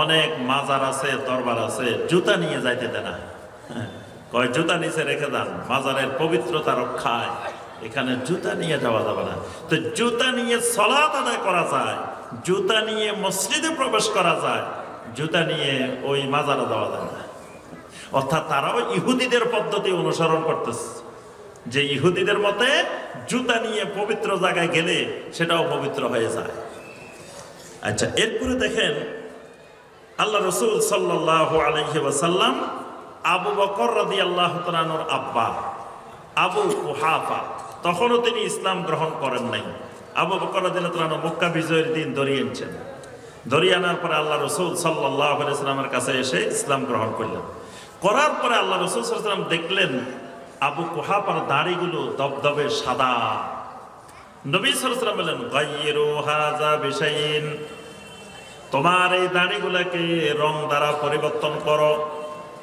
অনেক মাজার আছে, দরবার আছে, জুতা নিয়ে যাইতে দেয় না। কয় জুতা নিচে রেখে দেন, মাজারের পবিত্রতা রক্ষায় এখানে জুতা নিয়ে যাওয়া যাবে না। তো জুতা নিয়ে সালাত আদায় করা যায়, জুতা নিয়ে মসজিদে প্রবেশ করা যায়, জুতা নিয়ে ওই মাজারে যাওয়া যায় না। অর্থাৎ তারাও ইহুদিদের পদ্ধতি অনুসরণ করতেছে, যে ইহুদিদের মতে জুতা নিয়ে পবিত্র জায়গায় গেলে সেটাও পবিত্র হয়ে যায়। আচ্ছা, এরপরে দেখেন আল্লাহ রসুল সাল্লাল্লাহু আলাইহি ওয়াসাল্লাম আবু বকর রাদিয়াল্লাহু তাআলা আনহুর আব্বা আবু কুহাফা, তখনও তিনি ইসলাম গ্রহণ করেন নাই। আবু বকর রাদিয়াল্লাহু তাআলা মক্কা বিজয়ের দিন ধরিয়ে এনেছেন। ধরিয়ে আনার পরে আল্লাহ রসুল সাল্লাল্লাহু আলাইহি ওয়াসাল্লামের কাছে এসে ইসলাম গ্রহণ করলেন। করার পরে আল্লাহ রসুল সাল্লাল্লাহু আলাইহি ওয়াসাল্লাম দেখলেন আবু কুহাফার দাড়িগুলো দবদবে সাদা। নবী সাল্লাল্লাহু আলাইহি ওয়াসাল্লাম বললেন, গায়্যিরু হাযা বিশাইইন, তোমার এই দাড়িগুলোকে রং দ্বারা পরিবর্তন করো,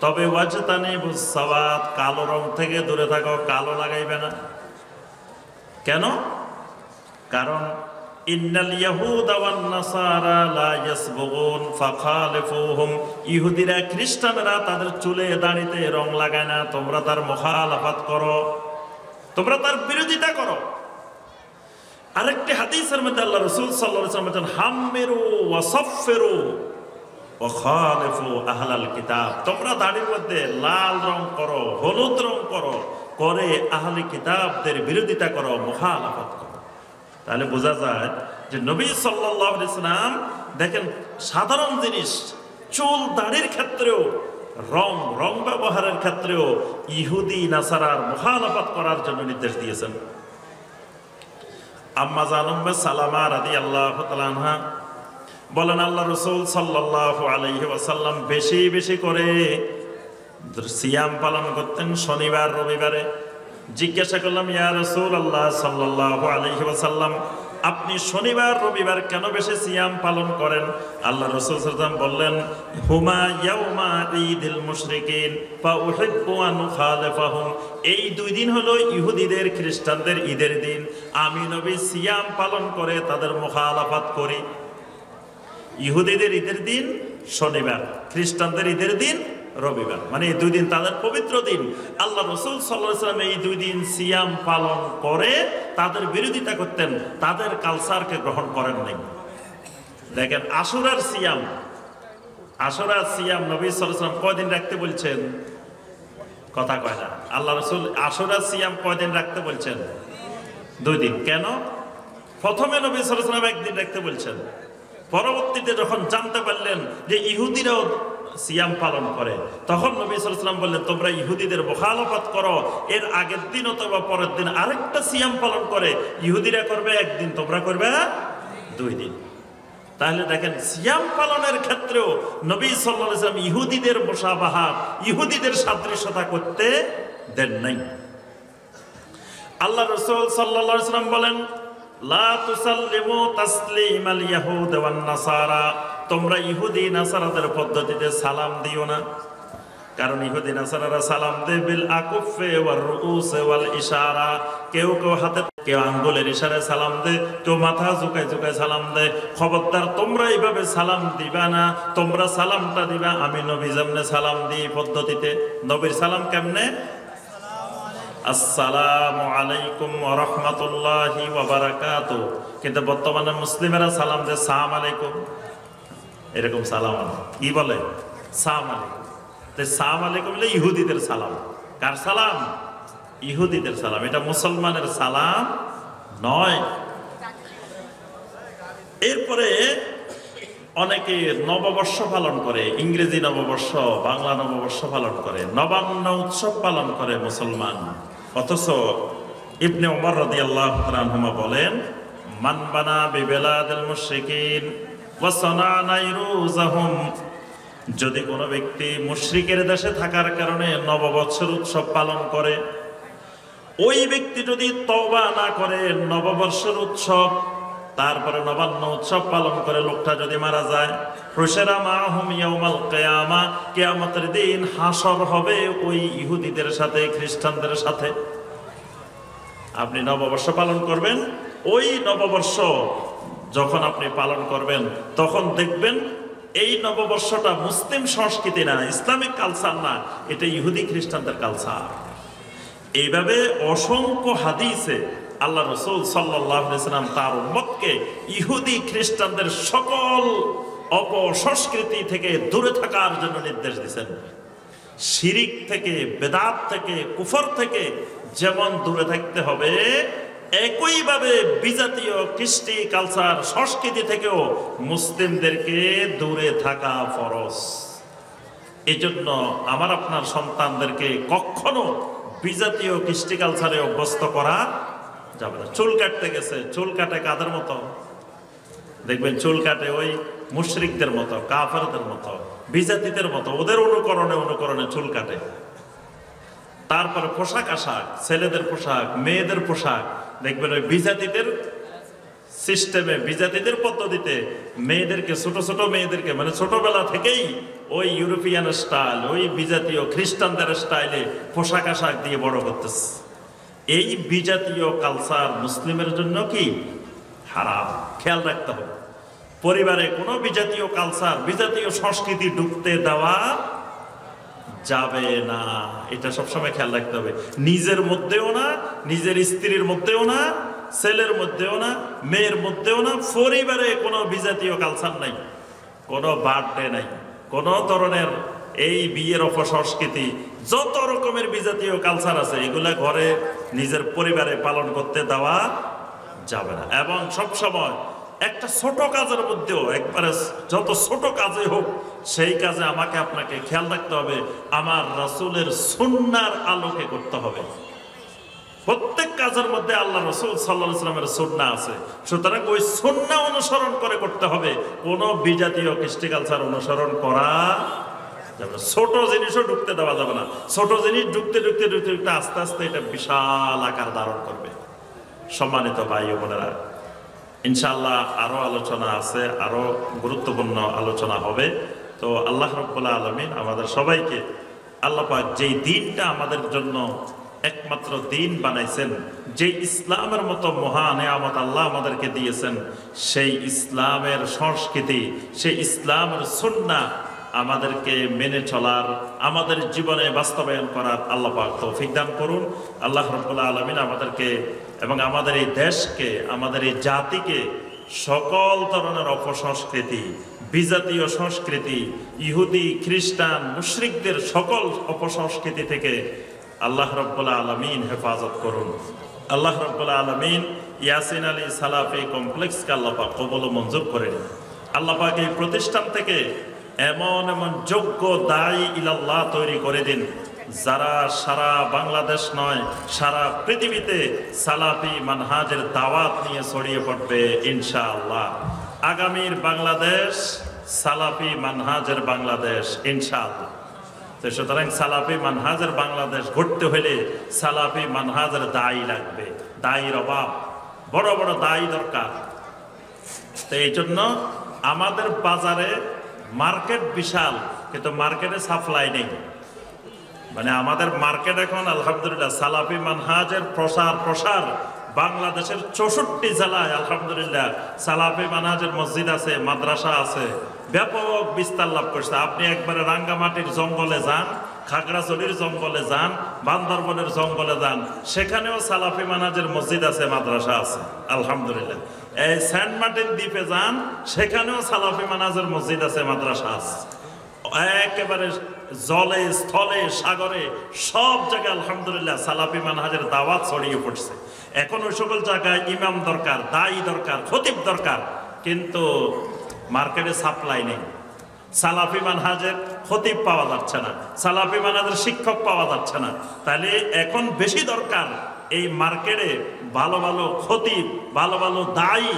তবে ওয়াজতানিবুস সাওয়াদ, কালো রং থেকে দূরে থাকো, কালো লাগাইবে না। কেন? কারণ ইন্নাল ইয়াহুদা ওয়ান নাসারা লা ইয়াসবুগুন ফাখালিফুহুম, ইহুদিরা খ্রিস্টানরা তাদের চুলে দাড়িতে রং লাগায় না, তোমরা তার মুখালাফাত করো, তোমরা তার বিরোধিতা করো। আরেকটি হাদিসের মধ্যে আল্লাহ রাসূল সাল্লাল্লাহু আলাইহি ওয়াসাল্লাম বলেন, হাম্মিরু ওয়া সাফফিরু ওয়া খালিফু আহলাল কিতাব, তোমরা দাড়ির মধ্যে লাল রং করো, হলুদ রং করো, করে আহলে কিতাবদের বিরোধিতা করো, মুখালাফাত করো। তাহলে বোঝা যায় যে নবী সাল্লাল্লাহু আলাইহি ওয়াসাল্লাম দেখেন সাধারণ জিনিস চুল দাড়ির ক্ষেত্রেও, রং ব্যবহারের ক্ষেত্রেও ইহুদি নাসারার মুখালাফাত করার জন্য নির্দেশ দিয়েছেন। আম্মা জান উম্মে সালামা রাদিয়াল্লাহু তাআলা আনহা বলেন, আল্লাহ রাসূল সাল্লাল্লাহু আলাইহি ওয়াসাল্লাম বেশি বেশি করে সিয়াম পালন করতেন শনিবার রবিবারে। জিজ্ঞাসা করলাম, ইয়া রাসূলুল্লাহ সাল্লাল্লাহু আলাইহি ওয়াসাল্লাম, আপনি শনিবার রবিবার কেন বেশি সিয়াম পালন করেন? আল্লাহ রাসূল সাল্লাল্লাহু আলাইহি ওয়াসাল্লাম বললেন, হুমা ইয়াউমা ঈদুল মুশরিকিন ফা উহিব্বু আন খালিফাহুম, এই দুই দিন হলো ইহুদিদের খ্রিস্টানদের ঈদের দিন, আমি নবী সিয়াম পালন করে তাদের মুখালাফাত করি। ইহুদিদের ঈদের দিন শনিবার, খ্রিস্টানদের ঈদের দিন রবিবার, মানে এই দুই দিন তাদের পবিত্র দিন। আল্লাহ রাসূল সাল্লাল্লাহু আলাইহি ওয়াসাল্লাম এই দুই দিন সিয়াম পালন করে তাদের বিরোধিতা করতেন, তাদের কালচারকে গ্রহণ করেন নাই। দেখেন আশুরার সিয়াম নবী সাল্লাল্লাহু আলাইহি ওয়াসাল্লাম কয়দিন রাখতে বলছেন? কথা কয় না। আল্লাহ রাসূল আশুরার সিয়াম কয়দিন রাখতে বলছেন? 2 দিন। কেন? প্রথমে নবী সাল্লাল্লাহু আলাইহি ওয়াসাল্লাম একদিন রাখতে বলছেন, পরবর্তীতে যখন জানতে পারলেন যে ইহুদিরাও সিয়াম পালন করে, তখন নবী সাল্লাল্লাহু আলাইহি ওয়াসাল্লাম বললেন, তোমরা ইহুদিদের মুখালাফাত করো, এর আগের দিন অথবা পরের দিন আরেকটা সিয়াম পালন করে, ইহুদিরা করবে একদিন, তোমরা করবে 2 দিন। তাহলে দেখেন সিয়াম পালনের ক্ষেত্রেও নবী সাল্লাল্লাহু আলাইহি ওয়াসাল্লাম ইহুদিদের মুশাবাহা, ইহুদিদের সাদৃশ্যতা করতে দেন নাই। আল্লাহ রাসূল সাল্লাল্লাহু আলাইহি ওয়াসাল্লাম বলেন, লা তুসাল্লিমু তাসলিমাল ইয়াহুদ ওয়ান নাসারা, তোমরা ইহুদি নাসারাদের পদ্ধতিতে সালাম দিও না। কারণ ইহুদি নাসারারা সালাম দেয় বিল আকুফে ওয়ার রুউসে ওয়াল ইশারা, কেউ হাতে, কেউ আঙ্গুলের ইশারায় সালাম দেয়, কেউ মাথা ঝুঁকায় ঝুঁকায় সালাম দেয়। খবরদার তোমরা এইভাবে সালাম দিবা না, তোমরা সালামটা দিবা আমি নবী যেমনে সালাম দিই পদ্ধতিতে। নবীর সালাম কেমনে? আসসালামু আলাইকুম ওয়া রাহমাতুল্লাহি ওয়া বারাকাতুহু। কিন্তু বর্তমানে মুসলিমেরা সালাম দেয় সালাম আলাইকুম, এরকম সালাম কি বলে? সালাম আলাইকুম। তাই সালাম আলাইকুম বলে ইহুদিদের সালাম। কার সালাম? ইহুদিদের সালাম। এটা মুসলমানের সালাম নয়। এরপরে অনেকে নববর্ষ পালন করে, ইংরেজি নববর্ষ, বাংলা নববর্ষ পালন করে, নবান্ন উৎসব পালন করে মুসলমান। অথচ ইবনে ওমর রাদিয়াল্লাহু তাআলা আনহুমা বলেন, মান বানা বিবিলাদিল মুশরিকিন ওয়া সানা নাইরুজাহুম, যদি কোনো ব্যক্তি মুশরিকের দেশে থাকার কারণে নববর্ষের উৎসব পালন করে, ওই ব্যক্তি যদি তওবা না করে নববর্ষের উৎসব তারপরে নবান্ন উৎসব পালন করে, লোকটা যদি মারা যায়, হুশরা মাহুম ইয়াউমাল কিয়ামা, কিয়ামতের দিন হাসর হবে ওই ইহুদিদের সাথে, খ্রিস্টানদের সাথে। আপনি নববর্ষ পালন করবেন, ওই নববর্ষ যখন আপনি পালন করবেন তখন দেখবেন এই নববর্ষটা মুসলিম সংস্কৃতি না, ইসলামিক কালচার না, এটা ইহুদি খ্রিস্টানদের কালচার। এইভাবে অসংখ্য হাদিসে আল্লাহ রাসূল সাল্লাল্লাহু আলাইহি সাল্লাম তার উম্মতকে ইহুদি খ্রিস্টানদের সকল অপসংস্কৃতি থেকে দূরে থাকার জন্য নির্দেশ দিয়েছেন। শিরিক থেকে, বেদাত থেকে, কুফর থেকে যেমন দূরে থাকতে হবে, একইভাবে বিজাতীয় কৃষ্টি কালচার সংস্কৃতি থেকেও মুসলিমদেরকে দূরে থাকা ফরজ। এই জন্য আমার আপনার সন্তানদেরকে কখনো বিজাতীয় কৃষ্টি কালচারে অভ্যস্ত করা যাবে না। চুল কাটতে গেছে, চুল কাটে কাদের মতো? দেখবেন চুল কাটে ওই মুশরিকদের মতো, কাফেরদের মতো, বিজাতিদের মতো, ওদের অনুকরণে চুল কাটে। তারপরে পোশাক আশাক, ছেলেদের পোশাক, মেয়েদের পোশাক, দেখবেন ওই বিজাতিদের সিস্টেমে, বিজাতিদের পদ্ধতিতে মেয়েদেরকে, ছোট ছোট মেয়েদেরকে, মানে ছোটবেলা থেকেই ওই ইউরোপিয়ান স্টাইল, ওই বিজাতীয় খ্রিস্টানদের স্টাইলে পোশাক আশাক দিয়ে বড় করতেছে। এই বিজাতীয় কালচার মুসলিমের জন্য কি হারাম, খেয়াল রাখতে হবে। পরিবারে কোনো বিজাতীয় কালচার, বিজাতীয় সংস্কৃতি ঢুকতে দেওয়া যাবে না, এটা সবসময় খেয়াল রাখতে হবে। নিজের মধ্যেও না, নিজের স্ত্রীর মধ্যেও না, ছেলের মধ্যেও না, মেয়ের মধ্যেও না। পরিবারে কোনো বিজাতীয় কালচার নাই, কোনো বার্থডে নাই, কোনো ধরনের এই বিয়ের অপসংস্কৃতি, যত রকমের বিজাতীয় কালচার আছে এগুলা ঘরে নিজের পরিবারে পালন করতে দেওয়া যাবে না। এবং সবসময় একটা ছোট কাজের মধ্যেও, একবারে যত ছোট কাজে হোক, সেই কাজে আমাকে আপনাকে খেয়াল রাখতে হবে আমার রাসূলের সুন্নাহর আলোকে করতে হবে। প্রত্যেক কাজের মধ্যে আল্লাহ রাসূল সাল্লাল্লাহু আলাইহি ওয়াসাল্লামের সুন্নাহ আছে, সুতরাং ওই সুন্নাহ অনুসরণ করে করতে হবে, কোনো বিজাতীয় কৃষ্টি কালচার অনুসরণ করা যাবে না। ছোট জিনিসও ঢুকতে দেওয়া যাবে না। ছোট জিনিস ঢুকতে ঢুকতে ঢুকতে ঢুকতে আস্তে আস্তে এটা বিশাল আকার ধারণ করবে। সম্মানিত ভাই ও বোনেরা, ইনশাআল্লাহ আরো আলোচনা আছে, আরো গুরুত্বপূর্ণ আলোচনা হবে। তো আল্লাহ রাব্বুল আলামিন আমাদের সবাইকে, আল্লাহ পাক যেই দিনটা আমাদের জন্য একমাত্র দিন বানাইছেন, যে ইসলামের মতো মহা নেয়ামত আল্লাহ আমাদেরকে দিয়েছেন, সেই ইসলামের সংস্কৃতি, সেই ইসলামের সুন্নাহ আমাদেরকে মেনে চলার, আমাদের জীবনে বাস্তবায়ন করার আল্লাহ পাক তৌফিক দান করুন। আল্লাহ রাব্বুল আলামিন আমাদেরকে এবং আমাদের এই দেশকে, আমাদের এই জাতিকে সকল ধরনের অপসংস্কৃতি, বিজাতীয় সংস্কৃতি, ইহুদি, খ্রিস্টান, মুশরিকদের সকল অপসংস্কৃতি থেকে আল্লাহ রাব্বুল আলামিন হেফাজত করুন। আল্লাহ রাব্বুল আলামিন ইয়াসিন আলী সালাফি কমপ্লেক্সকে আল্লাহ পাক কবুল ও মঞ্জুর করে নিন। আল্লাহ পাক এই প্রতিষ্ঠান থেকে এমন এমন যোগ্য দায়ী ইলাল্লাহ তৈরি করে দিন, যারা সারা বাংলাদেশ নয়, সারা পৃথিবীতে সালাফি মানহাজের দাওয়াত নিয়ে ছড়িয়ে পড়বে ইনশাআল্লাহ। আগামীর বাংলাদেশ সালাফি মানহাজের বাংলাদেশ ইনশাআল্লাহ। তো সুতরাং সালাফি মানহাজের বাংলাদেশ গড়তে হলে সালাফি মানহাজের দায়ী লাগবে। দায়ীর অভাব, বড় বড় দায়ী দরকার। তো এই জন্য আমাদের বাজারে মার্কেট বিশাল, কিন্তু মার্কেটে সাপ্লাই নেই। মানে আমাদের মার্কেট এখন আলহামদুলিল্লাহ সালাফি মানহাজের প্রসার বাংলাদেশের 64 জেলায় আলহামদুলিল্লাহ সালাফি মানহাজের মসজিদ আছে, মাদ্রাসা আছে, ব্যাপক বিস্তার লাভ করছে। আপনি একবারে রাঙ্গামাটির জঙ্গলে যান, খাগড়াছড়ির জঙ্গলে যান, বান্দরবনের জঙ্গলে যান, সেখানেও সালাফি মানহাজের মসজিদ আছে, মাদ্রাসা আছে আলহামদুলিল্লাহ। এই সেন্ট মার্টিন দ্বীপে যান, সেখানেও সালাফি মানহাজের মসজিদ আছে, মাদ্রাসা আছে। একেবারে জলে, স্থলে, সাগরে সব জায়গায় আলহামদুলিল্লাহ সালাফি মানহাজের দাওয়াত ছড়িয়ে পড়ছে। এখন ওই সকল জায়গায় ইমাম দরকার, দায়ী দরকার, খতিব দরকার, কিন্তু মার্কেটে সাপ্লাই নেই। সালাফি মানহাজের খতিব পাওয়া যাচ্ছে না, সালাফি মানহাজের শিক্ষক পাওয়া যাচ্ছে না। তাহলে এখন বেশি দরকার এই মার্কেটে ভালো ভালো খতিব, ভালো ভালো দায়ী,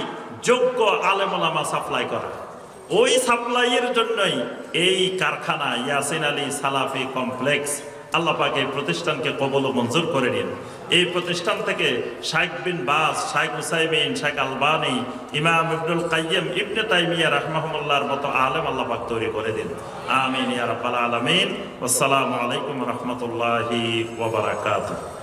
যোগ্য আলেম ওলামা সাপ্লাই করা। ওই সাপ্লাইয়ের জন্যই এই কারখানা ইয়াসিন আলী সালাফি কমপ্লেক্স। আল্লাহ পাক এই প্রতিষ্ঠানকে কবুল ও মঞ্জুর করে নিন। এই প্রতিষ্ঠান থেকে শাইখ বিন বাজ, শাইখ উসাইমিন, শাইখ আলবানী, ইমাম ইবনুল কাইয়্যিম, ইবনে তাইমিয়া রাহমাহুল্লাহর মতো আলেম আল্লাহ পাক তৈরি করে দিন। আমিন ইয়া রাব্বাল আলামিন। আসসালামু আলাইকুম ওয়া রাহমাতুল্লাহি ওয়া বারাকাতুহু।